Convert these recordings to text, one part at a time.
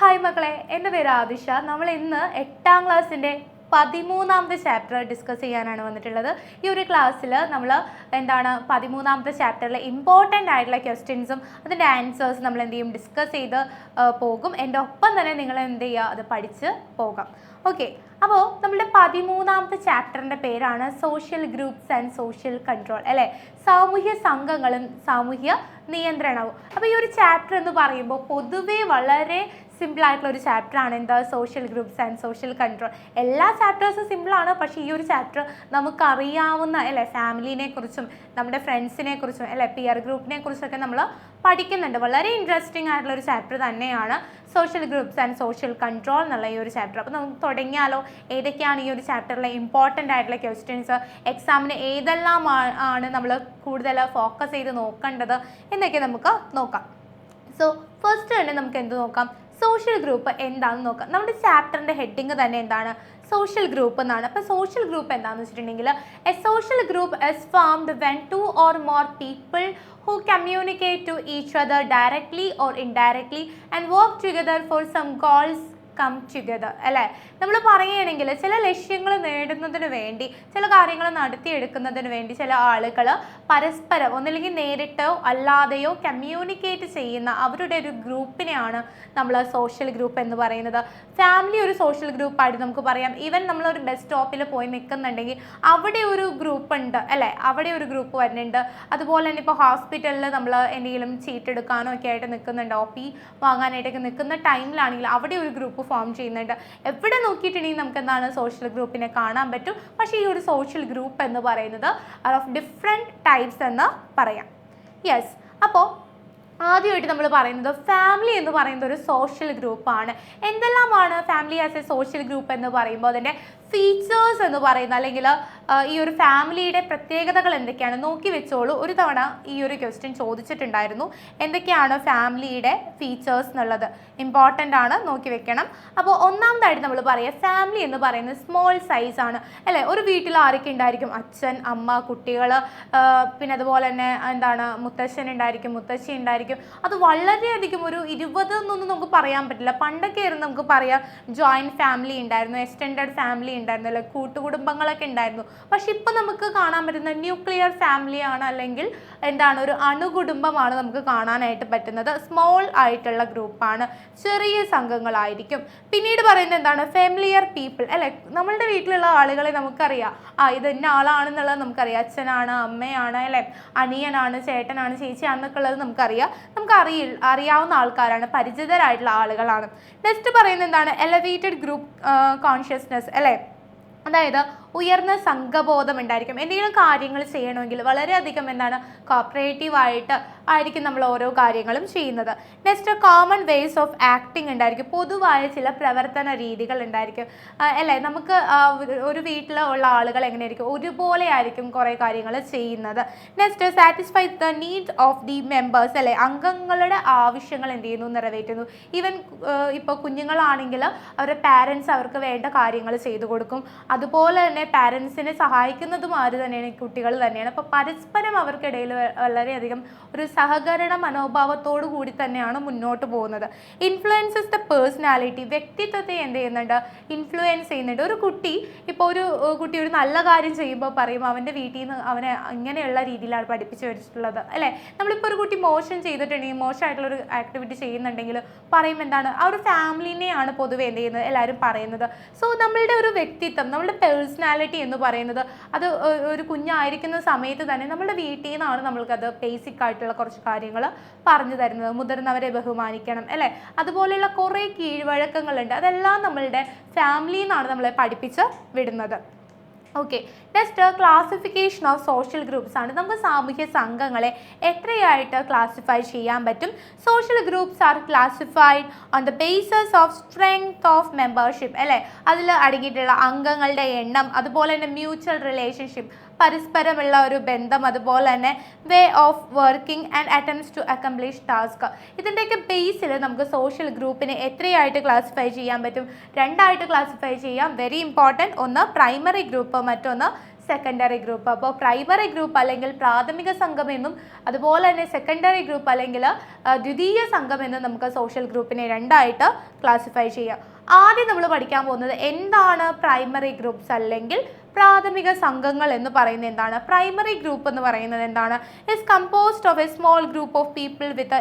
Hi മക്കളെ, എൻ്റെ പേര് ആദിഷ. നമ്മൾ ഇന്ന് 8ാം ക്ലാസ്സിൻ്റെ 13ാമത്തെ ചാപ്റ്റർ ഡിസ്കസ് ചെയ്യാനാണ് വന്നിട്ടുള്ളത്. ഈ ഒരു ക്ലാസ്സിൽ നമ്മൾ 13ാമത്തെ ചാപ്റ്ററിലെ ഇമ്പോർട്ടൻ്റ് ആയിട്ടുള്ള ക്വസ്റ്റ്യൻസും അതിൻ്റെ ആൻസേഴ്സ് നമ്മൾ എന്ത് ചെയ്യും, ഡിസ്കസ് ചെയ്ത് പോകും. എൻ്റെ ഒപ്പം തന്നെ നിങ്ങൾ എന്ത് ചെയ്യുക, അത് പഠിച്ച് പോകാം. ഓക്കെ, അപ്പോൾ നമ്മുടെ 13ാമത്തെ ചാപ്റ്ററിൻ്റെ പേരാണ് social groups and social control, അല്ലേ? സാമൂഹ്യ സംഘങ്ങളും സാമൂഹ്യ നിയന്ത്രണവും. അപ്പോൾ ഈ ഒരു ചാപ്റ്റർ എന്ന് പറയുമ്പോൾ പൊതുവേ വളരെ സിമ്പിൾ ആയിട്ടുള്ള ഒരു ചാപ്റ്ററാണ്. എന്താ? Social groups and social control. എല്ലാ ചാപ്റ്റേഴ്സും സിമ്പിളാണ്, പക്ഷേ ഈ ഒരു ചാപ്റ്റർ നമുക്കറിയാവുന്ന, അല്ലേ, ഫാമിലിനെ കുറിച്ചും നമ്മുടെ ഫ്രണ്ട്സിനെ കുറിച്ചും, അല്ലേ, പിയർ ഗ്രൂപ്പിനെ കുറിച്ചൊക്കെ നമ്മൾ പഠിക്കുന്നുണ്ട്. വളരെ ഇൻട്രസ്റ്റിംഗ് ആയിട്ടുള്ള ഒരു ചാപ്റ്റർ തന്നെയാണ് social groups and social control എന്നുള്ള ഈ ഒരു ചാപ്റ്റർ. അപ്പോൾ നമുക്ക് തുടങ്ങിയാലോ? ഏതൊക്കെയാണ് ഈ ഒരു ചാപ്റ്ററിലെ ഇമ്പോർട്ടൻ്റ് ആയിട്ടുള്ള ക്വസ്റ്റ്യൻസ്, എക്സാമിന് ഏതെല്ലാം ആണ് നമ്മൾ കൂടുതൽ ഫോക്കസ് ചെയ്ത് നോക്കേണ്ടത് എന്നൊക്കെ നമുക്ക് നോക്കാം. സോ ഫസ്റ്റ് തന്നെ നമുക്ക് എന്ത് നോക്കാം? സോഷ്യൽ ഗ്രൂപ്പ് എന്താണെന്ന് നോക്കാം. നമ്മുടെ ചാപ്റ്ററിൻ്റെ ഹെഡിങ് തന്നെ എന്താണ്? സോഷ്യൽ ഗ്രൂപ്പ് എന്നാണ്. അപ്പോൾ സോഷ്യൽ ഗ്രൂപ്പ് എന്താണെന്ന് വെച്ചിട്ടുണ്ടെങ്കിൽ, A social group is formed when 2 or more people who communicate to each other directly or indirectly and work together for some goals come together, അല്ലേ? നമ്മൾ പറയുകയാണെങ്കിൽ ചില ലക്ഷ്യങ്ങൾ നേടുന്നതിന് വേണ്ടി, ചില കാര്യങ്ങൾ നടത്തിയെടുക്കുന്നതിന് വേണ്ടി ചില ആളുകൾ പരസ്പരം ഒന്നില്ലെങ്കിൽ നേരിട്ടോ അല്ലാതെയോ കമ്മ്യൂണിക്കേറ്റ് ചെയ്യുന്ന അവരുടെ ഒരു ഗ്രൂപ്പിനെയാണ് നമ്മൾ സോഷ്യൽ ഗ്രൂപ്പ് എന്ന് പറയുന്നത്. ഫാമിലി ഒരു സോഷ്യൽ ഗ്രൂപ്പായിട്ട് നമുക്ക് പറയാം. ഈവൻ നമ്മളൊരു ബസ് സ്റ്റോപ്പിൽ പോയി നിൽക്കുന്നുണ്ടെങ്കിൽ അവിടെ ഒരു ഗ്രൂപ്പ് ഉണ്ട്, അല്ലേ? അവിടെ ഒരു ഗ്രൂപ്പ് വരുന്നുണ്ട്. അതുപോലെ തന്നെ ഇപ്പോൾ ഹോസ്പിറ്റലിൽ നമ്മൾ എന്തെങ്കിലും ചീട്ട് എടുക്കാനോ ഒക്കെ ആയിട്ട് നിൽക്കുന്നുണ്ട്, OP വാങ്ങാനായിട്ടൊക്കെ നിൽക്കുന്ന ടൈമിലാണെങ്കിൽ അവിടെ ഒരു ഗ്രൂപ്പ് ഫോം ചെയ്യുന്നുണ്ട്. എവിടെ നോക്കിയിട്ടുണ്ടെങ്കിൽ നമുക്ക് എന്താണ്, സോഷ്യൽ ഗ്രൂപ്പിനെ കാണാൻ പറ്റും. പക്ഷേ ഈ ഒരു സോഷ്യൽ ഗ്രൂപ്പ് എന്ന് പറയുന്നത് ഓഫ് ഡിഫറെൻറ്റ് ടൈപ്സ് എന്ന് പറയാം. യെസ്, അപ്പോൾ ആദ്യമായിട്ട് നമ്മൾ പറയുന്നത് ഫാമിലി എന്ന് പറയുന്നത് ഒരു സോഷ്യൽ ഗ്രൂപ്പാണ്. എന്തെല്ലാമാണ് family as A social group എന്ന് പറയുമ്പോൾ അതിൻ്റെ ഫീച്ചേഴ്സ് എന്ന് പറയുന്നത്, അല്ലെങ്കിൽ ഈ ഒരു ഫാമിലിയുടെ പ്രത്യേകതകൾ എന്തൊക്കെയാണ് നോക്കി വെച്ചോളൂ. ഒരു തവണ ഈ ഒരു ക്വസ്റ്റ്യൻ ചോദിച്ചിട്ടുണ്ടായിരുന്നു, എന്തൊക്കെയാണ് ഫാമിലിയുടെ ഫീച്ചേഴ്സ് എന്നുള്ളത്. ഇമ്പോർട്ടൻ്റ് ആണ്, നോക്കി വെക്കണം. അപ്പോൾ ഒന്നാമതായിട്ട് നമ്മൾ പറയുക, ഫാമിലി എന്ന് പറയുന്നത് സ്മോൾ സൈസ് ആണ്, അല്ലേ? ഒരു വീട്ടിൽ ആരൊക്കെ ഉണ്ടായിരിക്കും? അച്ഛൻ, അമ്മ, കുട്ടികൾ, പിന്നെ അതുപോലെ തന്നെ മുത്തശ്ശൻ ഉണ്ടായിരിക്കും, മുത്തശ്ശി ഉണ്ടായിരിക്കും. അത് വളരെയധികം ഒരു 20 എന്നൊന്നും നമുക്ക് പറയാൻ പറ്റില്ല. പണ്ടൊക്കെ ആയിരുന്നു നമുക്ക് പറയാം ജോയിൻറ്റ് ഫാമിലി ഉണ്ടായിരുന്നു, എക്സ്റ്റെൻഡഡ് ഫാമിലി ഉണ്ടായിരുന്നു, അല്ലെ, കൂട്ടുകുടുംബങ്ങളൊക്കെ ഉണ്ടായിരുന്നു. പക്ഷെ ഇപ്പം നമുക്ക് കാണാൻ പറ്റുന്ന ന്യൂക്ലിയർ ഫാമിലിയാണ്, അല്ലെങ്കിൽ ഒരു അണുകുടുംബമാണ് നമുക്ക് കാണാനായിട്ട് പറ്റുന്നത്. സ്മോൾ ആയിട്ടുള്ള ഗ്രൂപ്പാണ്, ചെറിയ സംഘങ്ങളായിരിക്കും. പിന്നീട് പറയുന്നത് എന്താണ്? ഫെമിലിയർ പീപ്പിൾ, അല്ലെ? നമ്മളുടെ വീട്ടിലുള്ള ആളുകളെ നമുക്കറിയാം, ഇത് ഇന്ന ആളാണെന്നുള്ളത് നമുക്കറിയാം. അച്ഛനാണ്, അമ്മയാണ്, അല്ലെ, അനിയനാണ്, ചേട്ടനാണ്, ചേച്ചിയാണെന്നൊക്കെ ഉള്ളത് നമുക്കറിയാം. അറിയാവുന്ന ആൾക്കാരാണ്, പരിചിതരായിട്ടുള്ള ആളുകളാണ്. നെക്സ്റ്റ് പറയുന്നത് എന്താണ്? എലവേറ്റഡ് ഗ്രൂപ്പ് കോൺഷ്യസ്നെസ്, അല്ലേ? അതായത് ഉയർന്ന സംഘബോധം ഉണ്ടായിരിക്കും. എന്തെങ്കിലും കാര്യങ്ങൾ ചെയ്യണമെങ്കിൽ വളരെയധികം കോപ്പറേറ്റീവായിട്ട് ആയിരിക്കും നമ്മൾ ഓരോ കാര്യങ്ങളും ചെയ്യുന്നത്. Next common ways of acting ഉണ്ടായിരിക്കും. പൊതുവായ ചില പ്രവർത്തന രീതികൾ ഉണ്ടായിരിക്കും, അല്ലേ? നമുക്ക് ഒരു വീട്ടിൽ ഉള്ള ആളുകൾ എങ്ങനെയായിരിക്കും? ഒരുപോലെ ആയിരിക്കും കുറേ കാര്യങ്ങൾ ചെയ്യുന്നത്. Next satisfy the needs of the members, അല്ലേ? അംഗങ്ങളുടെ ആവശ്യങ്ങൾ എന്ത് ചെയ്യുന്നു? നിറവേറ്റുന്നു. ഈവൻ ഇപ്പോൾ കുഞ്ഞുങ്ങളാണെങ്കിൽ അവരുടെ പാരൻസ് അവർക്ക് വേണ്ട കാര്യങ്ങൾ ചെയ്തു കൊടുക്കും. അതുപോലെ തന്നെ പാരൻസിനെ സഹായിക്കുന്നതും ആര് തന്നെയാണ്? കുട്ടികൾ തന്നെയാണ്. അപ്പോൾ പരസ്പരം അവർക്കിടയിൽ വളരെയധികം ഒരു സഹകരണ മനോഭാവത്തോടു കൂടി തന്നെയാണ് മുന്നോട്ട് പോകുന്നത്. ഇൻഫ്ലുവൻസസ് ദ പേഴ്സണാലിറ്റി, വ്യക്തിത്വത്തെ എന്ത് ചെയ്യുന്നുണ്ട്? ഇൻഫ്ലുവൻസ് ചെയ്യുന്നുണ്ട്. ഒരു കുട്ടി ഒരു നല്ല കാര്യം ചെയ്യുമ്പോൾ പറയും അവൻ്റെ വീട്ടിൽ നിന്ന് അവനെ ഇങ്ങനെയുള്ള രീതിയിലാണ് പഠിപ്പിച്ചു വെച്ചിട്ടുള്ളത്, അല്ലേ? നമ്മളിപ്പോൾ ഒരു കുട്ടി മോശം ചെയ്തിട്ടുണ്ടെങ്കിൽ, മോശമായിട്ടുള്ളൊരു ആക്ടിവിറ്റി ചെയ്യുന്നുണ്ടെങ്കിൽ പറയും ആ ഒരു ഫാമിലിനെയാണ് പൊതുവെ എന്ത് ചെയ്യുന്നത് എല്ലാവരും പറയുന്നത്. സോ നമ്മളുടെ ഒരു വ്യക്തിത്വം, നമ്മളുടെ പേഴ്സണാലിറ്റി എന്ന് പറയുന്നത് അത് ഒരു കുഞ്ഞായിരിക്കുന്ന സമയത്ത് തന്നെ നമ്മളുടെ വീട്ടിൽ നിന്നാണ് നമ്മൾക്കത് ബേസിക് ആയിട്ടുള്ള കുറച്ച് കാര്യങ്ങൾ പറഞ്ഞു തരുന്നത്. മുതിർന്നവരെ ബഹുമാനിക്കണം, അല്ലേ? അതുപോലെയുള്ള കുറേ കീഴ്വഴക്കങ്ങളുണ്ട്. അതെല്ലാം നമ്മളുടെ ഫാമിലിയിൽ നിന്നാണ് നമ്മളെ പഠിപ്പിച്ച് വിടുന്നത്. Okay, next classification of social groups ആണ്. നമുക്ക് സാമൂഹ്യ സംഘങ്ങളെ എത്രയായിട്ട് ക്ലാസിഫൈ ചെയ്യാൻ പറ്റും? Social groups are classified on the basis of strength of membership, അല്ലേ? അതിൽ അടങ്ങിയിട്ടുള്ള അംഗങ്ങളുടെ എണ്ണം, അതുപോലെ തന്നെ മ്യൂച്വൽ റിലേഷൻഷിപ്പ്, പരസ്പരമുള്ള ഒരു ബന്ധം, അതുപോലെ തന്നെ way of working and attempts to accomplish task. ഇതിൻ്റെയൊക്കെ ബേസിൽ നമുക്ക് സോഷ്യൽ ഗ്രൂപ്പിനെ എത്രയായിട്ട് ക്ലാസിഫൈ ചെയ്യാൻ പറ്റും? 2 ആയിട്ട് ക്ലാസിഫൈ ചെയ്യാം. Very important. ഒന്ന് പ്രൈമറി ഗ്രൂപ്പ്, മറ്റൊന്ന് സെക്കൻഡറി ഗ്രൂപ്പ്. അപ്പോൾ പ്രൈമറി ഗ്രൂപ്പ് അല്ലെങ്കിൽ പ്രാഥമിക സംഘം എന്നും അതുപോലെ തന്നെ സെക്കൻഡറി ഗ്രൂപ്പ് അല്ലെങ്കിൽ ദ്വിതീയ സംഘം എന്നും നമുക്ക് സോഷ്യൽ ഗ്രൂപ്പിനെ രണ്ടായിട്ട് ക്ലാസിഫൈ ചെയ്യാം. ആദ്യം നമ്മൾ പഠിക്കാൻ പോകുന്നത് എന്താണ് പ്രൈമറി ഗ്രൂപ്പ്സ് അല്ലെങ്കിൽ പ്രാഥമിക സംഘങ്ങൾ എന്ന് പറയുന്നത് എന്താണ്. പ്രൈമറി ഗ്രൂപ്പ് എന്ന് പറയുന്നത് എന്താണ്? Is composed of a small group of people with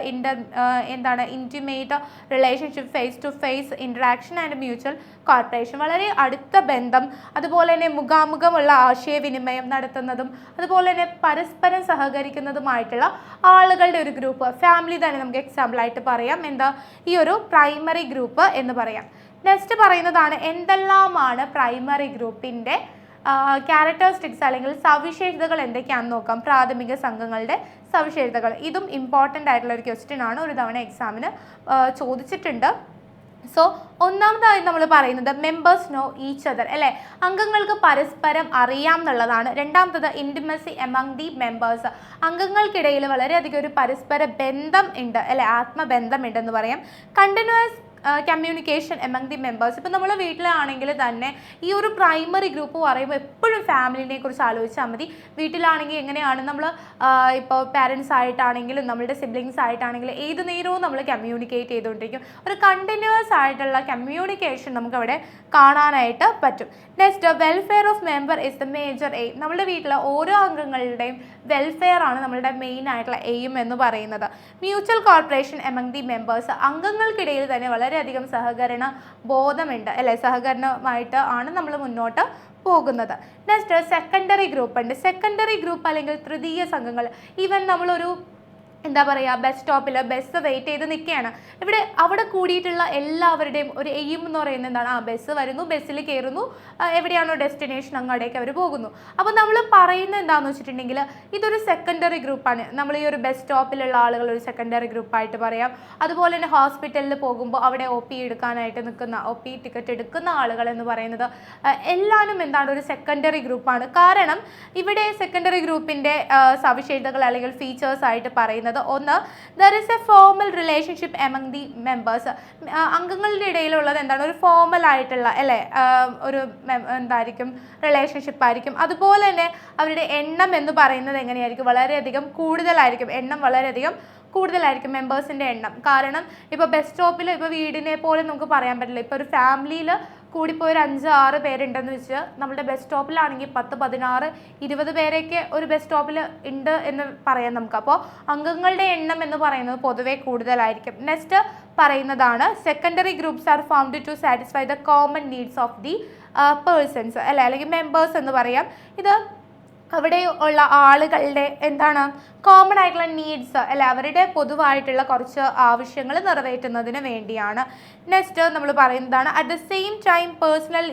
intimate relationship, face to face interaction and mutual corporation. വളരെ അടുത്ത ബന്ധം, അതുപോലെ തന്നെ മുഖാമുഖമുള്ള ആശയവിനിമയം നടത്തുന്നതും അതുപോലെ തന്നെ പരസ്പരം സഹകരിക്കുന്നതുമായിട്ടുള്ള ആളുകളുടെ ഒരു ഗ്രൂപ്പ്. ഫാമിലി തന്നെ നമുക്ക് എക്സാമ്പിൾ ആയിട്ട് പറയാം. എന്താ ഈ ഒരു പ്രൈമറി ഗ്രൂപ്പ് എന്ന് പറയാം. നെക്സ്റ്റ് പറയുന്നതാണ് എന്തെല്ലാമാണ് പ്രൈമറി ഗ്രൂപ്പിൻ്റെ ക്യാരക്ടറിസ്റ്റിക്സ് അല്ലെങ്കിൽ സവിശേഷതകൾ എന്തൊക്കെയാണെന്ന് നോക്കാം. പ്രാഥമിക സംഘങ്ങളുടെ സവിശേഷതകൾ. ഇതും ഇമ്പോർട്ടൻ്റ് ആയിട്ടുള്ള ഒരു ക്വസ്റ്റ്യൻ ആണ്, ഒരു തവണ എക്സാമിന് ചോദിച്ചിട്ടുണ്ട്. സോ ഒന്നാമതായി നമ്മൾ പറയുന്നത് മെമ്പേഴ്സ് നോ ഈച്ച് അതർ അല്ലേ, അംഗങ്ങൾക്ക് പരസ്പരം അറിയാം എന്നുള്ളതാണ്. രണ്ടാമത്തത് ഇൻറ്റിമസി എമംഗ് ദി മെമ്പേഴ്സ്, അംഗങ്ങൾക്കിടയിൽ വളരെയധികം ഒരു പരസ്പര ബന്ധം ഉണ്ട് അല്ലെ, ആത്മബന്ധം ഉണ്ടെന്ന് പറയാം. Continuous communication among the members. ഇപ്പോൾ നമ്മൾ വീട്ടിലാണെങ്കിൽ തന്നെ ഈ ഒരു പ്രൈമറി ഗ്രൂപ്പ് പറയുമ്പോൾ എപ്പോഴും ഫാമിലിനെ കുറിച്ച് ആലോചിച്ചാൽ മതി. വീട്ടിലാണെങ്കിൽ എങ്ങനെയാണ് നമ്മൾ ഇപ്പോൾ പാരൻസ് ആയിട്ടാണെങ്കിലും നമ്മളുടെ സിബ്ലിങ്സ് ആയിട്ടാണെങ്കിലും ഏത് നേരവും നമ്മൾ കമ്മ്യൂണിക്കേറ്റ് ചെയ്തുകൊണ്ടിരിക്കും. ഒരു കണ്ടിന്യൂസ് ആയിട്ടുള്ള കമ്മ്യൂണിക്കേഷൻ നമുക്കവിടെ കാണാനായിട്ട് പറ്റും. Next welfare of member is the major aim. നമ്മുടെ വീട്ടിലെ ഓരോ അംഗങ്ങളുടെയും വെൽഫെയർ ആണ് നമ്മളുടെ മെയിൻ ആയിട്ടുള്ള എയിം എന്ന് പറയുന്നത്. Mutual corporation among the members, അംഗങ്ങൾക്കിടയിൽ തന്നെ വളരെയധികം സഹകരണ ബോധമുണ്ട് അല്ലെ, സഹകരണമായിട്ട് ആണ് നമ്മൾ മുന്നോട്ട് പോകുന്നത്. നെക്സ്റ്റ് സെക്കൻഡറി ഗ്രൂപ്പ് ഉണ്ട്. സെക്കൻഡറി ഗ്രൂപ്പ് അല്ലെങ്കിൽ തൃതീയ സംഘങ്ങൾ. ഈവൻ നമ്മളൊരു എന്താ പറയുക, ബസ് സ്റ്റോപ്പിൽ ബസ് വെയിറ്റ് ചെയ്ത് നിൽക്കുകയാണ്. അവിടെ കൂടിയിട്ടുള്ള എല്ലാവരുടെയും ഒരു എയിം എന്ന് പറയുന്നത് എന്താണ്? ബസ് വരുന്നു, ബസ്സിൽ കയറുന്നു, എവിടെയാണോ ഡെസ്റ്റിനേഷൻ അങ്ങോട്ടേക്ക് അവർ പോകുന്നു. അപ്പോൾ നമ്മൾ പറയുന്നത് എന്താണെന്ന് വെച്ചിട്ടുണ്ടെങ്കിൽ ഇതൊരു സെക്കൻഡറി ഗ്രൂപ്പാണ്. നമ്മൾ ഈ ഒരു ബസ് സ്റ്റോപ്പിലുള്ള ആളുകൾ ഒരു സെക്കൻഡറി ഗ്രൂപ്പായിട്ട് പറയാം. അതുപോലെ തന്നെ ഹോസ്പിറ്റലിൽ പോകുമ്പോൾ അവിടെ OP എടുക്കാനായിട്ട് നിൽക്കുന്ന, OP ടിക്കറ്റ് എടുക്കുന്ന ആളുകൾ എന്ന് പറയുന്നത് എല്ലാവരും എന്താണ്, ഒരു സെക്കൻഡറി ഗ്രൂപ്പാണ്. കാരണം ഇവിടെ സെക്കൻഡറി ഗ്രൂപ്പിൻ്റെ സവിശേഷതകൾ അല്ലെങ്കിൽ ഫീച്ചേഴ്സ് ആയിട്ട് പറയുന്നത് ഒന്ന്, there is A formal relationship among the members. അംഗങ്ങളുടെ ഇടയിലുള്ളത് എന്താണ്, ഒരു ഫോർമൽ ആയിട്ടുള്ള അല്ലേ ഒരു എന്തായിരിക്കും, റിലേഷൻഷിപ്പ് ആയിരിക്കും. അതുപോലെ തന്നെ അവരുടെ എണ്ണം എന്ന് പറയുന്നത് എങ്ങനെയായിരിക്കും, വളരെയധികം കൂടുതലായിരിക്കും. എണ്ണം വളരെയധികം കൂടുതലായിരിക്കും മെമ്പേഴ്സിൻ്റെ എണ്ണം. കാരണം ഇപ്പോൾ ബസ് സ്റ്റോപ്പിൽ ഇപ്പോൾ വീടിനെ പോലെ നമുക്ക് പറയാൻ പറ്റില്ല. ഇപ്പോൾ ഒരു ഫാമിലിയിൽ കൂടിപ്പോയി ഒരു 5-6 പേരുണ്ടെന്ന് വെച്ച് നമ്മുടെ ബസ് സ്റ്റോപ്പിലാണെങ്കിൽ 10, 16, 20 പേരൊക്കെ ഒരു ബസ് സ്റ്റോപ്പിൽ ഉണ്ട് എന്ന് പറയാം നമുക്ക്. അപ്പോൾ അംഗങ്ങളുടെ എണ്ണം എന്ന് പറയുന്നത് പൊതുവേ കൂടുതലായിരിക്കും. നെക്സ്റ്റ് പറയുന്നതാണ് secondary groups are found to satisfy the common needs of the persons അല്ലെ, അല്ലെങ്കിൽ മെമ്പേഴ്സ് എന്ന് പറയാം. ഇത് അവിടെ ഉള്ള ആളുകളുടെ എന്താണ് കോമൺ ആയിട്ടുള്ള നീഡ്സ് അല്ലെ, അവരുടെ പൊതുവായിട്ടുള്ള കുറച്ച് ആവശ്യങ്ങൾ നിറവേറ്റുന്നതിന് വേണ്ടിയാണ്. നെക്സ്റ്റ് നമ്മൾ പറയുന്നതാണ് at the same time personal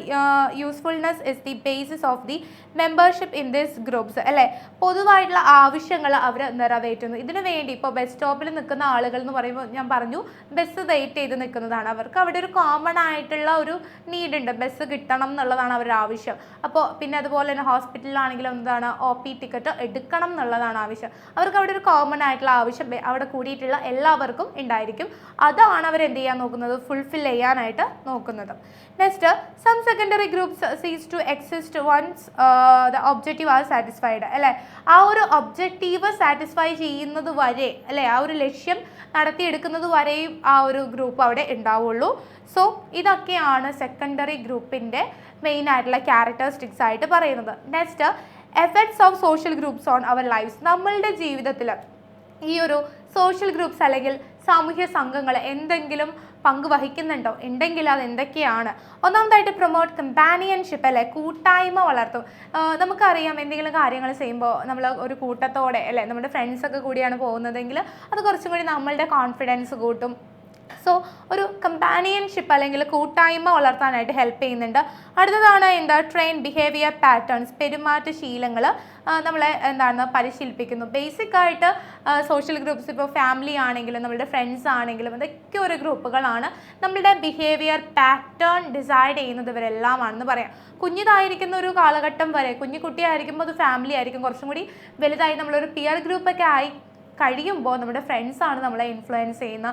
usefulness is the basis of the membership in this groups അല്ലേ, പൊതുവായിട്ടുള്ള ആവശ്യങ്ങൾ അവർ നിറവേറ്റുന്നു. ഇതിനു വേണ്ടി ഇപ്പോൾ ബസ് സ്റ്റോപ്പിൽ നിൽക്കുന്ന ആളുകൾ എന്ന് പറയുമ്പോൾ ഞാൻ പറഞ്ഞു ബസ് വെയിറ്റ് ചെയ്ത് നിൽക്കുന്നതാണ്. അവർക്ക് അവിടെ ഒരു കോമൺ ആയിട്ടുള്ള ഒരു നീഡ് ഉണ്ട്, ബസ് കിട്ടണം എന്നുള്ളതാണ് അവരുടെ ആവശ്യം. അപ്പോൾ പിന്നെ അതുപോലെ തന്നെ ഹോസ്പിറ്റലിലാണെങ്കിലും എന്താണ്, OP ടിക്കറ്റ് എടുക്കണം എന്നുള്ളതാണ് ആവശ്യം. അവർക്ക് അവിടെ ഒരു കോമൺ ആയിട്ടുള്ള ആവശ്യം അവിടെ കൂടിയിട്ടുള്ള എല്ലാവർക്കും ഉണ്ടായിരിക്കും. അതാണ് അവർ എന്ത് ചെയ്യാൻ നോക്കുന്നത്, ഫുൾഫിൽ ചെയ്യാനായിട്ട് നോക്കുന്നത്. Next some secondary groups cease to exist once the objective are satisfied അല്ലേ, ആ ഒരു ഒബ്ജക്റ്റീവ് സാറ്റിസ്ഫൈ ചെയ്യുന്നത് വരെ അല്ലേ, ആ ഒരു ലക്ഷ്യം നടത്തിയെടുക്കുന്നത് വരെയും ആ ഒരു ഗ്രൂപ്പ് അവിടെ ഉണ്ടാവുള്ളൂ. സോ ഇതൊക്കെയാണ് സെക്കൻഡറി ഗ്രൂപ്പിൻ്റെ മെയിൻ ആയിട്ടുള്ള ക്യാരക്ടറിസ്റ്റിക്സ് ആയിട്ട് പറയുന്നത്. Next effects of social groups on our lives. നമ്മളുടെ ജീവിതത്തിൽ ഈ ഒരു സോഷ്യൽ ഗ്രൂപ്പ്സ് അല്ലെങ്കിൽ സാമൂഹ്യ സംഘങ്ങൾ എന്തെങ്കിലും പങ്ക് വഹിക്കുന്നുണ്ടോ, ഉണ്ടെങ്കിൽ അത് എന്തൊക്കെയാണ്? ഒന്നാമതായിട്ട് പ്രൊമോട്ട് കമ്പാനിയൻഷിപ്പ് അല്ലേ, കൂട്ടായ്മ വളർത്തും. നമുക്കറിയാം എന്തെങ്കിലും കാര്യങ്ങൾ ചെയ്യുമ്പോൾ നമ്മൾ ഒരു കൂട്ടത്തോടെ അല്ലേ, നമ്മുടെ ഫ്രണ്ട്സൊക്കെ കൂടിയാണ് പോകുന്നതെങ്കിൽ അത് കുറച്ചും കൂടി നമ്മളുടെ കോൺഫിഡൻസ് കൂട്ടും. സോ ഒരു കമ്പാനിയൻഷിപ്പ് അല്ലെങ്കിൽ കൂട്ടായ്മ വളർത്താനായിട്ട് ഹെൽപ്പ് ചെയ്യുന്നുണ്ട്. അടുത്തതാണ് എന്താ, ട്രെയിൻ ബിഹേവിയർ പാറ്റേൺസ്, പെരുമാറ്റ ശീലങ്ങൾ നമ്മളെ എന്താണ് പരിശീലിപ്പിക്കുന്നു. ബേസിക്കായിട്ട് സോഷ്യൽ ഗ്രൂപ്പ്സ് ഇപ്പോൾ ഫാമിലി ആണെങ്കിലും നമ്മളുടെ ഫ്രണ്ട്സ് ആണെങ്കിലും അതൊക്കെ ഒരു ഗ്രൂപ്പുകളാണ്. നമ്മളുടെ ബിഹേവിയർ പാറ്റേൺ ഡിസൈഡ് ചെയ്യുന്നത് ഇവരെല്ലാമാണെന്ന് പറയാം. കുഞ്ഞിതായിരിക്കുന്ന ഒരു കാലഘട്ടം വരെ, കുഞ്ഞിക്കുട്ടിയായിരിക്കുമ്പോൾ അത് ഫാമിലി ആയിരിക്കും. കുറച്ചും കൂടി വലുതായി നമ്മളൊരു പിയർ ഗ്രൂപ്പൊക്കെ ആയി കഴിയുമ്പോൾ നമ്മുടെ ഫ്രണ്ട്സാണ് നമ്മളെ ഇൻഫ്ലുവൻസ് ചെയ്യുന്ന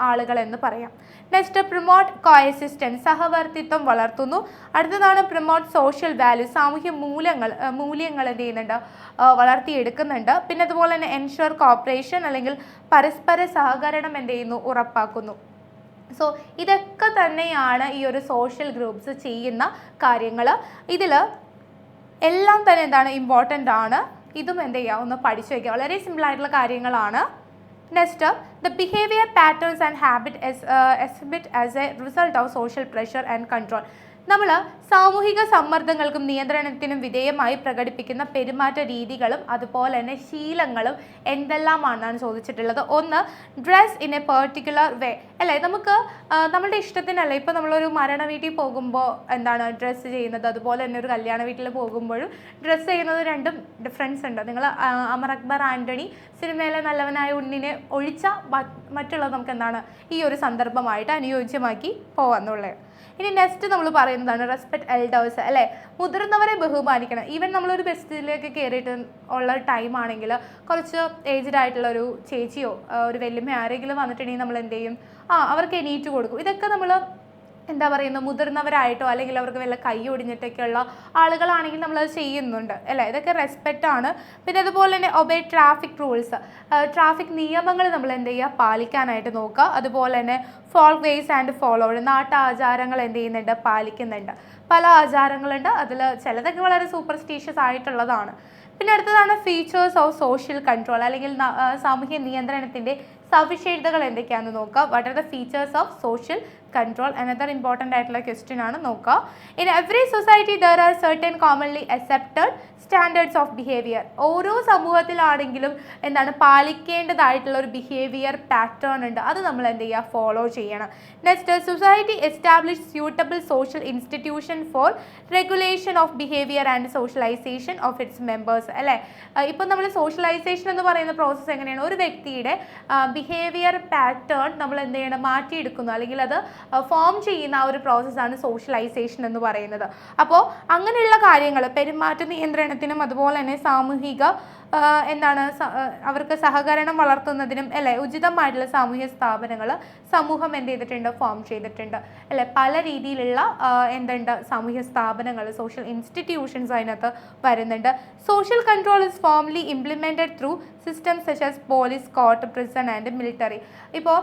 ആളുകളെന്ന് പറയാം. നെക്സ്റ്റ് പ്രൊമോട്ട് കോഎസിസ്റ്റൻസ്, സഹവർത്തിത്വം വളർത്തുന്നു. അടുത്തതാണ് പ്രൊമോട്ട് സോഷ്യൽ വാല്യൂ, സാമൂഹ്യ മൂല്യങ്ങൾ എന്ത് ചെയ്യുന്നുണ്ട്, വളർത്തിയെടുക്കുന്നുണ്ട്. പിന്നെ അതുപോലെ തന്നെ എൻഷുർ കോപ്പറേഷൻ അല്ലെങ്കിൽ പരസ്പര സഹകരണം എന്ത് ചെയ്യുന്നു, ഉറപ്പാക്കുന്നു. സോ ഇതൊക്കെ തന്നെയാണ് ഈ ഒരു സോഷ്യൽ ഗ്രൂപ്പ്സ് ചെയ്യുന്ന കാര്യങ്ങൾ. ഇതിൽ എല്ലാം തന്നെ എന്താണ്, ഇമ്പോർട്ടൻ്റ് ആണ്. ഇതും എന്ത് ചെയ്യുക, ഒന്ന് പഠിച്ചു വയ്ക്കുക. വളരെ സിമ്പിളായിട്ടുള്ള കാര്യങ്ങളാണ്. Next, the behavior patterns and habit exhibit as a result of social pressure and control. നമ്മൾ സാമൂഹിക സമ്മർദ്ദങ്ങൾക്കും നിയന്ത്രണത്തിനും വിധേയമായി പ്രകടിപ്പിക്കുന്ന പെരുമാറ്റ രീതികളും അതുപോലെ തന്നെ ശീലങ്ങളും എന്തെല്ലാമാണെന്നാണ് ചോദിച്ചിട്ടുള്ളത്. ഒന്ന്, dress in A particular way, അല്ലേ, നമുക്ക് നമ്മളുടെ ഇഷ്ടത്തിനല്ല. ഇപ്പോൾ നമ്മളൊരു മരണ വീട്ടിൽ പോകുമ്പോൾ എന്താണ് ഡ്രസ്സ് ചെയ്യുന്നത്, അതുപോലെ തന്നെ ഒരു കല്യാണ വീട്ടിൽ പോകുമ്പോഴും ഡ്രസ്സ് ചെയ്യുന്നത് രണ്ടും ഡിഫറൻസ് ഉണ്ട്. നിങ്ങൾ അമർ അക്ബർ ആൻ്റണി സിനിമയിലെ നല്ലവനായ ഉണ്ണിനെ ഒഴിച്ച മറ്റുള്ളത് നമുക്ക് എന്താണ് ഈ ഒരു സന്ദർഭമായിട്ട് അനുയോജ്യമാക്കി പോകാമെന്നുള്ളത്. ഇനി നെക്സ്റ്റ് നമ്മൾ പറയുന്നതാണ് റെസ്പെക്ട് എൽഡേഴ്സ്, അല്ലേ, മുതിർന്നവരെ ബഹുമാനിക്കണം. ഈവൻ നമ്മളൊരു ബസ്സിലേക്ക് കയറിയിട്ട് ഉള്ള ടൈം ആണെങ്കിൽ കുറച്ച് ഏജ്ഡ് ആയിട്ടുള്ള ഒരു ചേച്ചിയോ ഒരു വല്യമ്മ ആരെങ്കിലും വന്നിട്ടുണ്ടെങ്കിൽ നമ്മൾ എന്ത് ചെയ്യും, അവർക്ക് എണീറ്റ് കൊടുക്കും. ഇതൊക്കെ നമ്മൾ എന്താ പറയുന്നത്, മുതിർന്നവരായിട്ടോ അല്ലെങ്കിൽ അവർക്ക് വല്ല കൈ ഒടിഞ്ഞിട്ടൊക്കെയുള്ള ആളുകളാണെങ്കിൽ നമ്മളത് ചെയ്യുന്നുണ്ട്, അല്ലേ. ഇതൊക്കെ റെസ്പെക്റ്റ് ആണ്. പിന്നെ അതുപോലെ തന്നെ ഒബേ ട്രാഫിക് റൂൾസ്, ട്രാഫിക് നിയമങ്ങൾ നമ്മൾ എന്ത് ചെയ്യുക, പാലിക്കാനായിട്ട് നോക്കുക. അതുപോലെ തന്നെ ഫോൾക്ക് വേസ് ആൻഡ് ഫോളോഡ്, നാട്ടാചാരങ്ങൾ എന്ത് ചെയ്യുന്നുണ്ട്, പാലിക്കുന്നുണ്ട്. പല ആചാരങ്ങളുണ്ട്, അതിൽ ചിലതൊക്കെ വളരെ സൂപ്പർസ്റ്റീഷ്യസ് ആയിട്ടുള്ളതാണ്. പിന്നെ അടുത്തതാണ് ഫീച്ചേഴ്സ് ഓഫ് സോഷ്യൽ കൺട്രോൾ, അല്ലെങ്കിൽ സാമൂഹ്യ നിയന്ത്രണത്തിൻ്റെ സവിശേഷതകൾ എന്തൊക്കെയാണെന്ന് നോക്കുക. What are the features of social control, another important ആയിട്ടുള്ള ക്വസ്റ്റ്യൻ ആണ്, നോക്കുക. In every society there are certain commonly accepted standards of behaviour. ഓരോ സമൂഹത്തിലാണെങ്കിലും എന്താണ് പാലിക്കേണ്ടതായിട്ടുള്ള ഒരു ബിഹേവിയർ പാറ്റേൺ ഉണ്ട്, അത് നമ്മൾ എന്ത് ചെയ്യുക, ഫോളോ ചെയ്യണം. Next, society establish suitable social institution for regulation of behaviour and socialization of its members, അല്ലേ. ഇപ്പം നമ്മൾ സോഷ്യലൈസേഷൻ എന്ന് പറയുന്ന പ്രോസസ്സ് എങ്ങനെയാണ്, ഒരു വ്യക്തിയുടെ ബിഹേവിയർ പാറ്റേൺ നമ്മൾ എന്ത് ചെയ്യണം, മാറ്റിയെടുക്കുന്നു, അല്ലെങ്കിൽ അത് ഫോം ചെയ്യുന്ന ആ ഒരു പ്രോസസ്സാണ് സോഷ്യലൈസേഷൻ എന്ന് പറയുന്നത്. അപ്പോൾ അങ്ങനെയുള്ള കാര്യങ്ങൾ പെരുമാറ്റ നിയന്ത്രണത്തിനും അതുപോലെ തന്നെ സാമൂഹിക എന്താണ് അവർക്ക് സഹകരണം വളർത്തുന്നതിനും, അല്ലേ, ഉചിതമായിട്ടുള്ള സാമൂഹ്യ സ്ഥാപനങ്ങൾ സമൂഹം എന്ത് ചെയ്തിട്ടുണ്ട്, ഫോം ചെയ്തിട്ടുണ്ട്, അല്ലേ. പല രീതിയിലുള്ള എന്തുണ്ട്, സാമൂഹ്യ സ്ഥാപനങ്ങൾ, സോഷ്യൽ ഇൻസ്റ്റിറ്റ്യൂഷൻസ് അതിനകത്ത് വരുന്നുണ്ട്. Social control is formally implemented through systems such as police, court, prison and military. ഇപ്പോൾ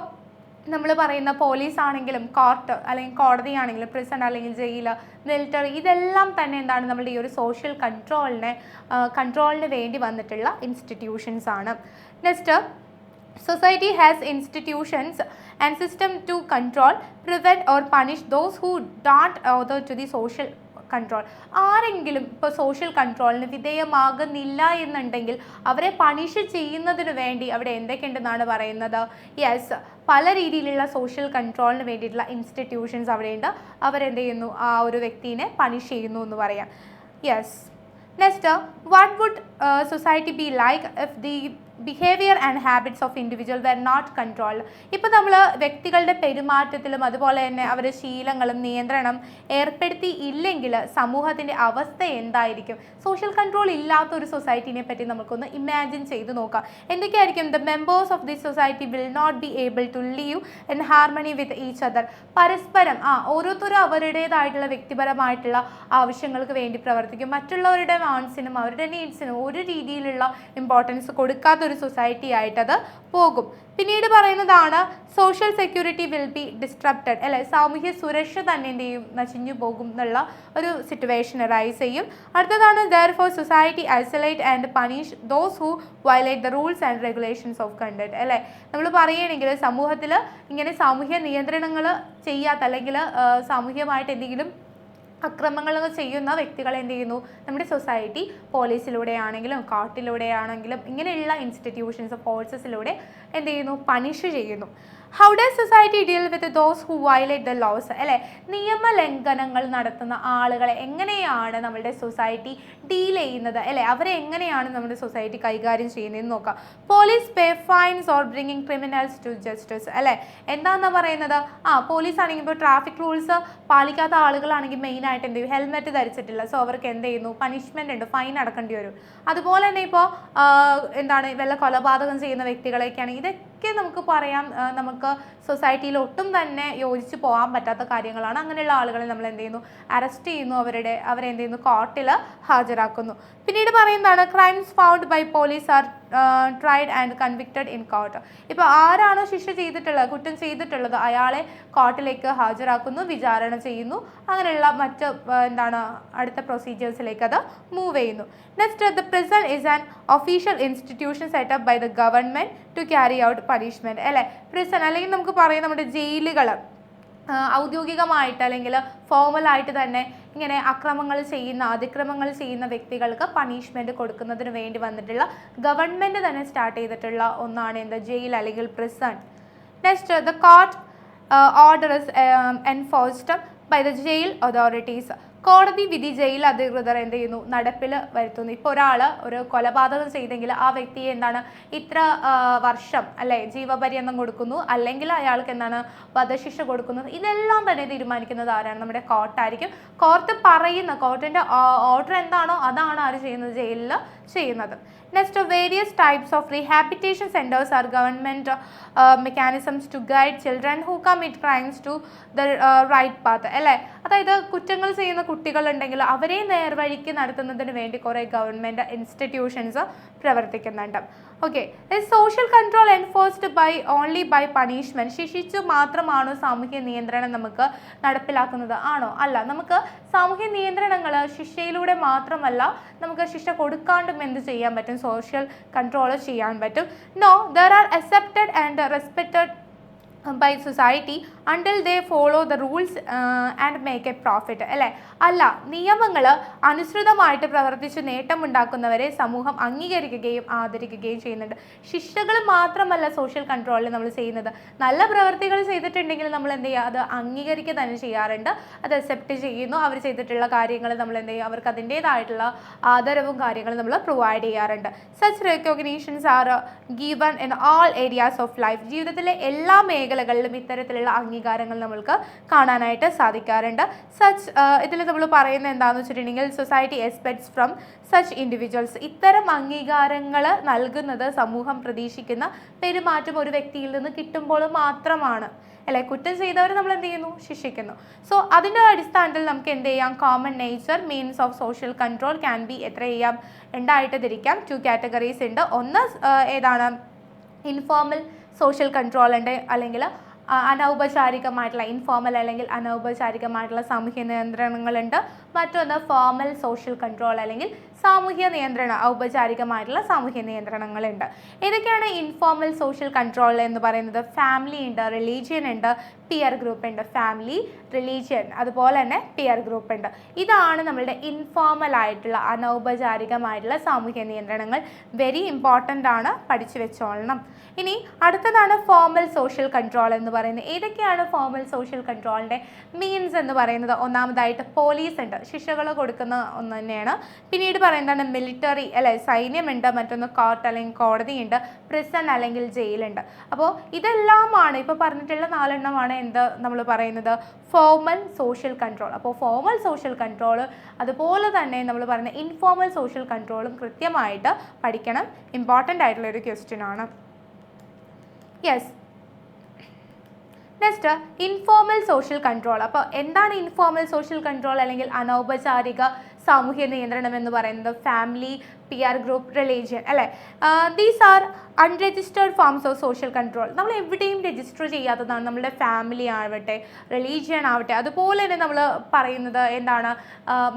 നമ്മൾ പറയുന്ന പോലീസ് ആണെങ്കിലും കോർട്ട് അല്ലെങ്കിൽ കോടതിയാണെങ്കിലും പ്രിസൺ അല്ലെങ്കിൽ ജയിൽ, മിലിറ്ററി, ഇതെല്ലാം തന്നെ എന്താണ് നമ്മളുടെ ഈ ഒരു സോഷ്യൽ കൺട്രോളിന് വേണ്ടി വന്നിട്ടുള്ള ഇൻസ്റ്റിറ്റ്യൂഷൻസ് ആണ്. Next, society has institutions and system to control, prevent or punish those who don't adhere to the social control. ആരെങ്കിലും ഇപ്പോൾ സോഷ്യൽ കൺട്രോളിന് വിധേയമാകുന്നില്ല എന്നുണ്ടെങ്കിൽ അവരെ പണിഷ് ചെയ്യുന്നതിന് വേണ്ടി അവിടെ എന്തൊക്കെയുണ്ടെന്നാണ് പറയുന്നത്. യെസ്, പല രീതിയിലുള്ള സോഷ്യൽ കൺട്രോളിന് വേണ്ടിയിട്ടുള്ള ഇൻസ്റ്റിറ്റ്യൂഷൻസ് അവിടെയുണ്ട്. അവരെന്ത് ചെയ്യുന്നു, ആ ഒരു വ്യക്തിനെ പണിഷ് ചെയ്യുന്നു എന്ന് പറയാം. Yes. Next, what would society be like if the behaviour and habits of individual were not controlled. ഇപ്പോൾ നമ്മൾ വ്യക്തികളുടെ പെരുമാറ്റത്തിലും അതുപോലെ തന്നെ അവരുടെ ശീലങ്ങളും നിയന്ത്രണം ഏർപ്പെടുത്തി ഇല്ലെങ്കിൽ സമൂഹത്തിൻ്റെ അവസ്ഥ എന്തായിരിക്കും? സോഷ്യൽ കൺട്രോൾ ഇല്ലാത്ത ഒരു സൊസൈറ്റിനെ പറ്റി നമുക്കൊന്ന് ഇമാജിൻ ചെയ്ത് നോക്കാം. എന്തൊക്കെയായിരിക്കും? The members of this society will not be able to live in harmony with each other. പരസ്പരം ഓരോരുത്തരും അവരുടേതായിട്ടുള്ള വ്യക്തിപരമായിട്ടുള്ള ആവശ്യങ്ങൾക്ക് വേണ്ടി പ്രവർത്തിക്കും. മറ്റുള്ളവരുടെ വാൺസിനും അവരുടെ നീഡ്സിനും ഒരു രീതിയിലുള്ള ഇമ്പോർട്ടൻസ് കൊടുക്കാത്തൊരു സൊസൈറ്റി ആയിട്ടത് പോകും. പിന്നീട് പറയുന്നതാണ് social security will be disrupted, അല്ലെ, സാമൂഹ്യ സുരക്ഷ തന്നെ എന്ത് ചെയ്യും, നശിഞ്ഞു പോകും എന്നുള്ള ഒരു സിറ്റുവേഷൻ റൈസ് ചെയ്യും. അടുത്തതാണ് therefore society isolate and punish those who violate the rules and regulations of conduct, അല്ലെ. നമ്മൾ പറയുകയാണെങ്കിൽ സമൂഹത്തിൽ ഇങ്ങനെ സാമൂഹ്യ നിയന്ത്രണങ്ങൾ ചെയ്യാത്ത അല്ലെങ്കിൽ സാമൂഹ്യമായിട്ട് എന്തെങ്കിലും അക്രമങ്ങൾ ചെയ്യുന്ന വ്യക്തികളെ എന്ത് ചെയ്യുന്നു, നമ്മുടെ സൊസൈറ്റി പോലീസിലൂടെ ആണെങ്കിലും കോർട്ടിലൂടെയാണെങ്കിലും ഇങ്ങനെയുള്ള ഇൻസ്റ്റിറ്റ്യൂഷൻസ് ഫോഴ്സസിലൂടെ എന്ത് ചെയ്യുന്നു, പണിഷ് ചെയ്യുന്നു. How does society deal with those who violate the laws, അല്ലേ, നിയമലംഘനങ്ങൾ നടത്തുന്ന ആളുകളെ എങ്ങനെയാണ് നമ്മുടെ സൊസൈറ്റി ഡീൽ ചെയ്യുന്നത്, അല്ലേ, അവരെ എങ്ങനെയാണ് നമ്മുടെ സൊസൈറ്റി കൈകാര്യം ചെയ്യുന്നതെന്ന് നോക്കാം. Police pay fines or bringing criminals to justice, അല്ലേ. എന്താണെന്ന് പറയുന്നത്, പോലീസ് ആണെങ്കിൽ ഇപ്പോൾ ട്രാഫിക് റൂൾസ് പാലിക്കാത്ത ആളുകളാണെങ്കിൽ മെയിനായിട്ട് മെയിനായിട്ട് എന്ത് ചെയ്യും, ഹെൽമെറ്റ് ധരിച്ചിട്ടില്ല, സോ അവർക്ക് എന്ത് ചെയ്യുന്നു, പണിഷ്മെൻ്റ് ഉണ്ട്, ഫൈൻ അടക്കേണ്ടി വരും. അതുപോലെ തന്നെ ഇപ്പോൾ എന്താണ് വല്ല കൊലപാതകം ചെയ്യുന്ന വ്യക്തികളൊക്കെയാണ്, ഇതൊക്കെ നമുക്ക് പറയാം നമുക്ക് സൊസൈറ്റിയിൽ ഒട്ടും തന്നെ യോജിച്ച് പോകാൻ പറ്റാത്ത കാര്യങ്ങളാണ്. അങ്ങനെയുള്ള ആളുകളെ നമ്മൾ എന്ത് ചെയ്യുന്നു, അറസ്റ്റ് ചെയ്യുന്നു, അവരെന്ത് ചെയ്യുന്നു, കോർട്ടിൽ ഹാജരാക്കുന്നു. പിന്നീട് പറയുന്നതാണ് crimes found by police are tried and convicted in court. ഇപ്പോൾ ആരാണോ ശിക്ഷ ചെയ്തിട്ടുള്ളത്, കുറ്റം ചെയ്തിട്ടുള്ളത്, അയാളെ കോർട്ടിലേക്ക് ഹാജരാക്കുന്നു, വിചാരണ ചെയ്യുന്നു, അങ്ങനെയുള്ള മറ്റ് എന്താണ് അടുത്ത പ്രൊസീജിയേഴ്സിലേക്ക് അത് മൂവ് ചെയ്യുന്നു. Next, the prison is an official institution set up by the government to carry out punishment, അല്ലേ? പ്രിസൺ അല്ലെങ്കിൽ നമുക്ക് പറയാം നമ്മുടെ ജയിലുകൾ ഔദ്യോഗികമായിട്ട് അല്ലെങ്കിൽ ഫോർമലായിട്ട് തന്നെ ഇങ്ങനെ അതിക്രമങ്ങൾ ചെയ്യുന്ന വ്യക്തികൾക്ക് പണിഷ്മെൻറ്റ് കൊടുക്കുന്നതിന് വേണ്ടി വന്നിട്ടുള്ള ഗവൺമെൻറ് തന്നെ സ്റ്റാർട്ട് ചെയ്തിട്ടുള്ള ഒന്നാണ് എന്ത്, ജയിൽ അല്ലെങ്കിൽ prison. Next, the court order is enforced by the jail authorities. കോടതി വിധി ജയിൽ അധികൃതർ എന്ത് ചെയ്യുന്നു, നടപ്പിൽ വരുത്തുന്നു. ഇപ്പോൾ ഒരാൾ ഒരു കൊലപാതകം ചെയ്തെങ്കിൽ ആ വ്യക്തിയെ എന്താണ് ഇത്ര വർഷം അല്ലെ ജീവപര്യന്തം കൊടുക്കുന്നു, അല്ലെങ്കിൽ അയാൾക്ക് എന്താണ് വധശിക്ഷ കൊടുക്കുന്നത്, ഇതെല്ലാം തന്നെ തീരുമാനിക്കുന്നത് ആരാണ്, നമ്മുടെ കോർട്ടായിരിക്കും. കോർട്ടിൻ്റെ ഓർഡർ എന്താണോ അതാണ് ആര് ചെയ്യുന്നത്, ജയിലിൽ ചെയ്യുന്നത്. Next, various types of rehabilitation centres are government mechanisms to guide children who commit crimes to the right path, അല്ലേ? അതായത് കുറ്റങ്ങൾ ചെയ്യുന്ന കുട്ടികളുണ്ടെങ്കിൽ അവരെ നേർവഴിക്ക് നടത്തുന്നതിന് വേണ്ടി കുറേ ഗവൺമെൻറ് ഇൻസ്റ്റിറ്റ്യൂഷൻസ് പ്രവർത്തിക്കുന്നുണ്ട്. Okay, social control enforced only by punishment. ശിക്ഷിച്ചു മാത്രമാണോ സാമൂഹ്യ നിയന്ത്രണം നമുക്ക് നടപ്പിലാക്കുന്നത്? ആണോ? അല്ല. നമുക്ക് സാമൂഹ്യ നിയന്ത്രണങ്ങൾ ശിക്ഷയിലൂടെ മാത്രമല്ല, നമുക്ക് ശിക്ഷ കൊടുക്കാണ്ടും എന്ത് ചെയ്യാൻ പറ്റും, സോഷ്യൽ കൺട്രോൾ ചെയ്യാൻ പറ്റും. No, there are accepted and respected by society until they follow the rules and make a profit, അല്ലേ? അല്ല, നിയമങ്ങൾ അനുസൃതമായിട്ട് പ്രവർത്തിച്ച് നേട്ടമുണ്ടാക്കുന്നവരെ സമൂഹം അംഗീകരിക്കുകയും ആദരിക്കുകയും ചെയ്യുന്നുണ്ട്. ശിക്ഷകൾ മാത്രമല്ല സോഷ്യൽ കൺട്രോളിൽ നമ്മൾ ചെയ്യുന്നത്, നല്ല പ്രവൃത്തികൾ ചെയ്തിട്ടുണ്ടെങ്കിൽ നമ്മൾ എന്ത് ചെയ്യുക, അത് അംഗീകരിക്കുക തന്നെ ചെയ്യാറുണ്ട്, അത് അക്സെപ്റ്റ് ചെയ്യുന്നു. അവർ ചെയ്തിട്ടുള്ള കാര്യങ്ങൾ നമ്മൾ എന്ത് ചെയ്യുക, അവർക്ക് അതിൻ്റേതായിട്ടുള്ള ആദരവും കാര്യങ്ങളും നമ്മൾ പ്രൊവൈഡ് ചെയ്യാറുണ്ട്. Such recognitions are given in all areas of life. ജീവിതത്തിലെ എല്ലാ മേഖലകളിലും ഇത്തരത്തിലുള്ള അംഗീകാരങ്ങൾ നമ്മൾക്ക് കാണാനായിട്ട് സാധിക്കാറുണ്ട്. സച്ച് ഇതിൽ നമ്മൾ പറയുന്നത് എന്താണെന്ന് വെച്ചിട്ടുണ്ടെങ്കിൽ society expects from such individuals. ഇത്തരം അംഗീകാരങ്ങൾ നൽകുന്നത് സമൂഹം പ്രതീക്ഷിക്കുന്ന പെരുമാറ്റം ഒരു വ്യക്തിയിൽ നിന്ന് കിട്ടുമ്പോൾ മാത്രമാണ്, അല്ലെ? കുറ്റം ചെയ്തവർ നമ്മൾ എന്ത് ചെയ്യുന്നു, ശിക്ഷിക്കുന്നു. സോ അതിൻ്റെ അടിസ്ഥാനത്തിൽ നമുക്ക് എന്ത് ചെയ്യാം, common nature means of social control can be എത്ര ചെയ്യാം, രണ്ടായിട്ട് തിരിക്കാം. 2 കാറ്റഗറീസ് ഉണ്ട്. ഒന്ന് ഏതാണ്, ഇൻഫോർമൽ സോഷ്യൽ കൺട്രോൾ ഉണ്ട്, അല്ലെങ്കിൽ അനൗപചാരികമായിട്ടുള്ള ഇൻഫോർമൽ അല്ലെങ്കിൽ അനൗപചാരികമായിട്ടുള്ള സാമൂഹ്യ നിയന്ത്രണങ്ങളുണ്ട്. മറ്റൊന്ന് ഫോർമൽ സോഷ്യൽ കൺട്രോൾ അല്ലെങ്കിൽ സാമൂഹ്യ നിയന്ത്രണം, ഔപചാരികമായിട്ടുള്ള സാമൂഹ്യ നിയന്ത്രണങ്ങളുണ്ട്. ഏതൊക്കെയാണ് ഇൻഫോർമൽ സോഷ്യൽ കൺട്രോൾ എന്ന് പറയുന്നത്? ഫാമിലി ഉണ്ട്, റിലീജിയൻ ഉണ്ട്, പിയർ ഗ്രൂപ്പ് ഉണ്ട്. ഫാമിലി, റിലീജിയൻ, അതുപോലെ തന്നെ പിയർ ഗ്രൂപ്പ് ഉണ്ട്. ഇതാണ് നമ്മളുടെ ഇൻഫോർമൽ ആയിട്ടുള്ള അനൗപചാരികമായിട്ടുള്ള സാമൂഹ്യ നിയന്ത്രണങ്ങൾ. വെരി ഇമ്പോർട്ടൻ്റ് ആണ്, പഠിച്ചു വെച്ചോളണം. ഇനി അടുത്തതാണ് ഫോർമൽ സോഷ്യൽ കൺട്രോൾ എന്ന് പറയുന്നത്. ഏതൊക്കെയാണ് ഫോർമൽ സോഷ്യൽ കൺട്രോളിൻ്റെ മീൻസ് എന്ന് പറയുന്നത്? ഒന്നാമതായിട്ട് പോലീസ് ഉണ്ട്, ശിക്ഷകൾ കൊടുക്കുന്ന ഒന്ന് തന്നെയാണ്. പിന്നീട് പറയുന്നതാണ് മിലിറ്ററി, അല്ലെ, സൈന്യമുണ്ട്. മറ്റൊന്ന് കോർട്ട് അല്ലെങ്കിൽ കോടതിയുണ്ട്. പ്രിസൺ അല്ലെങ്കിൽ ജയിലുണ്ട്. അപ്പോൾ ഇതെല്ലാമാണ് ഇപ്പോൾ പറഞ്ഞിട്ടുള്ള 4 എണ്ണമാണ് എന്ത് നമ്മൾ പറയുന്നത്, ഫോർമൽ സോഷ്യൽ കൺട്രോൾ. അപ്പോൾ ഫോർമൽ സോഷ്യൽ കൺട്രോൾ അതുപോലെ തന്നെ നമ്മൾ പറയുന്ന ഇൻഫോർമൽ സോഷ്യൽ കൺട്രോളും കൃത്യമായിട്ട് പഠിക്കണം. ഇമ്പോർട്ടൻ്റ് ആയിട്ടുള്ള ഒരു ക്വസ്റ്റ്യൻ ആണ്. Yes, next informal social control. അപ്പോൾ എന്താണ് ഇൻഫോർമൽ സോഷ്യൽ കൺട്രോൾ അല്ലെങ്കിൽ അനൗപചാരിക സാമൂഹ്യ നിയന്ത്രണം എന്ന് പറയുന്നത്? ഫാമിലി, പിയർ ഗ്രൂപ്പ്, റിലീജിയൻ, അല്ലേ? These are unregistered forms of social control. നമ്മൾ എവിടെയും രജിസ്റ്റർ ചെയ്യാത്തതാണ്. നമ്മുടെ ഫാമിലി ആവട്ടെ, റിലീജിയൻ ആവട്ടെ, അതുപോലെ തന്നെ നമ്മൾ പറയുന്നത് എന്താണ്,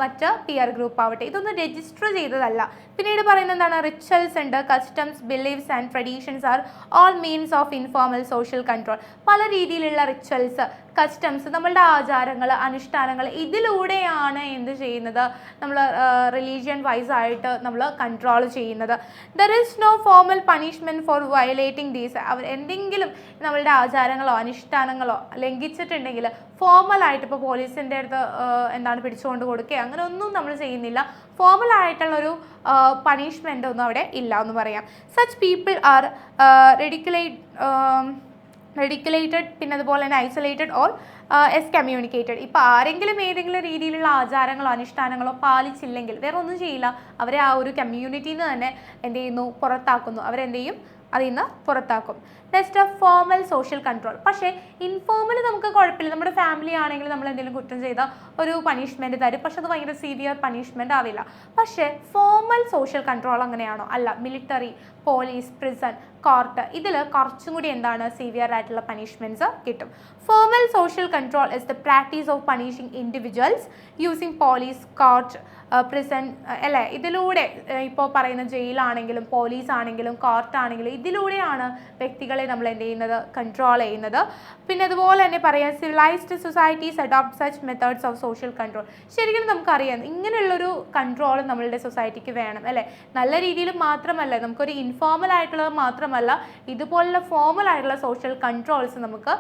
മറ്റ് പിയർ ഗ്രൂപ്പ് ആവട്ടെ, ഇതൊന്നും രജിസ്റ്റർ ചെയ്തതല്ല. പിന്നീട് പറയുന്നത് എന്താണ്, റിച്വൽസ് ഉണ്ട്, customs, beliefs and traditions are all means of informal social control. പല രീതിയിലുള്ള റിച്വൽസ്, കസ്റ്റംസ്, നമ്മളുടെ ആചാരങ്ങൾ, അനുഷ്ഠാനങ്ങൾ, ഇതിലൂടെയാണ് എന്ത് ചെയ്യുന്നത്, നമ്മൾ റിലീജിയൻ വൈസ് ആയിട്ട് നമ്മൾ കൺട്രോൾ ചെയ്യുന്നത്. There is no formal punishment for violating these. അവർ എന്തെങ്കിലും നമ്മളുടെ ആചാരങ്ങളോ അനുഷ്ഠാനങ്ങളോ ലംഘിച്ചിട്ടുണ്ടെങ്കിൽ ഫോർമലായിട്ട് ഇപ്പോൾ പോലീസിൻ്റെ അടുത്ത് എന്താണ് പിടിച്ചുകൊണ്ട് കൊടുക്കുക, അങ്ങനെ ഒന്നും നമ്മൾ ചെയ്യുന്നില്ല. ഫോർമലായിട്ടുള്ളൊരു പണിഷ്മെൻ്റ് ഒന്നും അവിടെ ഇല്ല എന്ന് പറയാം. സച്ച് പീപ്പിൾ ആർ റെഡിക്കുലേറ്റ് റെഡിക്കുലേറ്റഡ്, പിന്നെ അതുപോലെ തന്നെ ഐസൊലേറ്റഡ് ഓർ എക്സ്കമ്മ്യൂണിക്കേറ്റഡ്. ഇപ്പോൾ ആരെങ്കിലും ഏതെങ്കിലും രീതിയിലുള്ള ആചാരങ്ങളോ അനുഷ്ഠാനങ്ങളോ പാലിച്ചില്ലെങ്കിൽ വേറെ ഒന്നും ചെയ്യില്ല, അവരെ ആ ഒരു കമ്മ്യൂണിറ്റിയിൽ നിന്ന് തന്നെ എന്ത് ചെയ്യുന്നു, പുറത്താക്കുന്നു, അവരെന്ത് ചെയ്യും, അതിൽ നിന്ന് പുറത്താക്കും. Next formal social control. പക്ഷേ ഇൻഫോർമൽ നമുക്ക് കുഴപ്പമില്ല, നമ്മുടെ ഫാമിലി ആണെങ്കിൽ നമ്മൾ എന്തെങ്കിലും കുറ്റം ചെയ്താൽ ഒരു പണിഷ്മെൻറ്റ് തരും, പക്ഷെ അത് ഭയങ്കര സീവിയർ പണിഷ്മെൻ്റ് ആവില്ല. പക്ഷേ ഫോർമൽ സോഷ്യൽ കൺട്രോൾ അങ്ങനെയാണോ? അല്ല. മിലിറ്ററി, പോലീസ്, പ്രിസൺ, കോർട്ട്, ഇതിൽ കുറച്ചും കൂടി എന്താണ്, സീവിയർ ആയിട്ടുള്ള പണിഷ്മെൻറ്റ്സ് കിട്ടും. Formal social control is the practice of punishing individuals using police, court, prison അല്ലേ. ഇതിലൂടെ ഇപ്പോൾ പറയുന്ന ജയിലാണെങ്കിലും പോലീസ് ആണെങ്കിലും കോർട്ടാണെങ്കിലും ഇതിലൂടെയാണ് വ്യക്തികളെ നമ്മൾ എന്ത് ചെയ്യുന്നത്, കൺട്രോൾ ചെയ്യുന്നത്. പിന്നെ അതുപോലെ തന്നെ പറയാം, civilised societies adopt such methods of social control. ശരിക്കും നമുക്കറിയാം ഇങ്ങനെയുള്ളൊരു കൺട്രോൾ നമ്മളുടെ സൊസൈറ്റിക്ക് വേണം അല്ലേ. നല്ല രീതിയിൽ മാത്രമല്ല, നമുക്കൊരു ഇൻഫോർമൽ ആയിട്ടുള്ളത് മാത്രമല്ല, ഇതുപോലുള്ള ഫോർമൽ ആയിട്ടുള്ള സോഷ്യൽ കൺട്രോൾസ് നമുക്ക്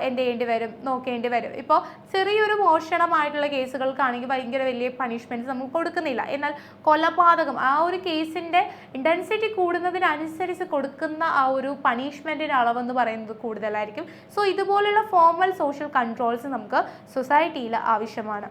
എന്ത് ചെയ്യേണ്ടി വരും, നോക്കേണ്ടി വരും. ഇപ്പോൾ ചെറിയൊരു മോഷണമായിട്ടുള്ള കേസുകൾക്കാണെങ്കിൽ ഭയങ്കര വലിയ പണിഷ്മെൻറ്റ്സ് നമുക്ക് കൊടുക്കുന്നില്ല. എന്നാൽ കൊലപാതകം ആ ഒരു കേസിൻ്റെ ഇൻറ്റൻസിറ്റി കൂടുന്നതിനനുസരിച്ച് കൊടുക്കുന്ന ആ ഒരു പണിഷ്മെൻറ്റിൻ്റെ അളവെന്ന് പറയുന്നത് കൂടുതലായിരിക്കും. സോ ഇതുപോലുള്ള ഫോർമൽ സോഷ്യൽ കൺട്രോൾസ് നമുക്ക് സൊസൈറ്റിയിൽ ആവശ്യമാണ്.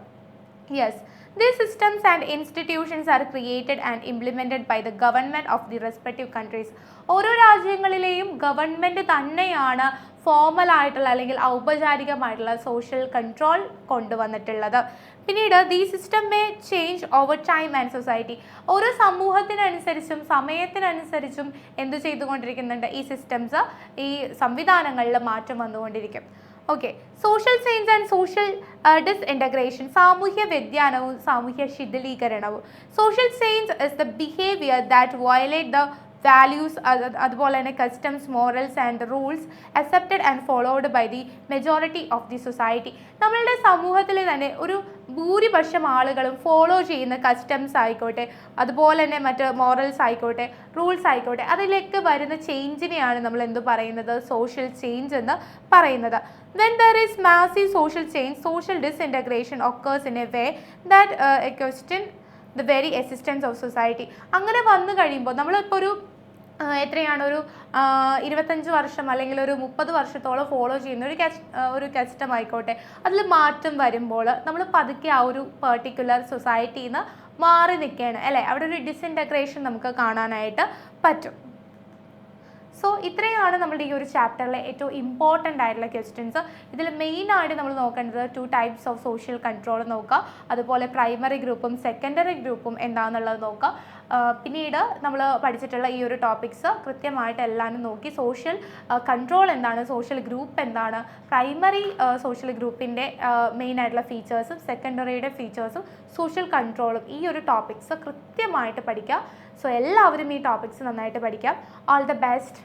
Yes, these systems and institutions are created and implemented by the government of the respective countries. ഓരോ രാജ്യങ്ങളിലെയും ഗവൺമെൻറ് തന്നെയാണ് ഫോർമൽ ആയിട്ടുള്ള അല്ലെങ്കിൽ ഔപചാരികമായിട്ടുള്ള സോഷ്യൽ കൺട്രോൾ കൊണ്ടുവന്നിട്ടുള്ളത്. പിന്നീട് the system may change over time and society. ഓരോ സമൂഹത്തിനനുസരിച്ചും സമയത്തിനനുസരിച്ചും എന്ത് ചെയ്തുകൊണ്ടിരിക്കുന്നുണ്ട്, ഈ സിസ്റ്റംസ്, ഈ സംവിധാനങ്ങളിൽ മാറ്റം വന്നുകൊണ്ടിരിക്കും. Okay, social change and social disintegration. സാമൂഹ്യ വ്യതിയാനവും സാമൂഹ്യ ശിഥിലീകരണവും. Social change is the behaviour that violate the values, അതുപോലെ തന്നെ customs, morals and rules accepted and followed by the majority of the society. നമ്മളുടെ സമൂഹത്തിൽ തന്നെ ഒരു ഭൂരിപക്ഷം ആളുകളും ഫോളോ ചെയ്യുന്ന കസ്റ്റംസ് ആയിക്കോട്ടെ, അതുപോലെ തന്നെ മറ്റ് മോറൽസ് ആയിക്കോട്ടെ, റൂൾസ് ആയിക്കോട്ടെ, അതിലേക്ക് വരുന്ന ചേഞ്ചിനെയാണ് നമ്മൾ എന്ത് പറയുന്നത്, സോഷ്യൽ ചേഞ്ച് എന്ന് പറയുന്നത്. When there is massive social change, social disintegration occurs in a way that question the very existence of society. അങ്ങനെ വന്നു കഴിയുമ്പോൾ നമ്മളിപ്പോൾ ഒരു എത്രയാണ്, ഒരു 25 വർഷം അല്ലെങ്കിൽ ഒരു 30 വർഷത്തോളം ഫോളോ ചെയ്യുന്ന ഒരു കസ്റ്റം ആയിക്കോട്ടെ, അതിൽ മാറ്റം വരുമ്പോൾ നമ്മൾ പതുക്കെ ആ ഒരു പെർട്ടിക്കുലർ സൊസൈറ്റിയിൽ നിന്ന് മാറി നിൽക്കുകയാണ് അല്ലേ. അവിടെ ഒരു ഡിസിൻറ്റഗ്രേഷൻ നമുക്ക് കാണാനായിട്ട് പറ്റും. സോ ഇത്രയാണ് നമ്മുടെ ഈ ഒരു ചാപ്റ്ററിലെ ഏറ്റവും ഇമ്പോർട്ടൻ്റ് ആയിട്ടുള്ള ക്വസ്റ്റ്യൻസ്. ഇതിൽ മെയിനായിട്ട് നമ്മൾ നോക്കേണ്ടത് 2 ടൈപ്സ് ഓഫ് സോഷ്യൽ കൺട്രോൾ നോക്കുക, അതുപോലെ പ്രൈമറി ഗ്രൂപ്പും സെക്കൻഡറി ഗ്രൂപ്പും എന്താണെന്നുള്ളത് നോക്കുക. പിന്നീട് നമ്മൾ പഠിച്ചിട്ടുള്ള ഈ ഒരു ടോപ്പിക്സ് കൃത്യമായിട്ട് എല്ലാവരും നോക്കി, സോഷ്യൽ കൺട്രോൾ എന്താണ്, സോഷ്യൽ ഗ്രൂപ്പ് എന്താണ്, പ്രൈമറി സോഷ്യൽ ഗ്രൂപ്പിൻ്റെ മെയിനായിട്ടുള്ള ഫീച്ചേഴ്സും സെക്കൻഡറിയുടെ ഫീച്ചേഴ്സും സോഷ്യൽ കൺട്രോളും, ഈ ഒരു ടോപ്പിക്സ് കൃത്യമായിട്ട് പഠിക്കുക. സോ എല്ലാവരും ഈ ടോപ്പിക്സ് നന്നായിട്ട് പഠിക്കാം. All the best.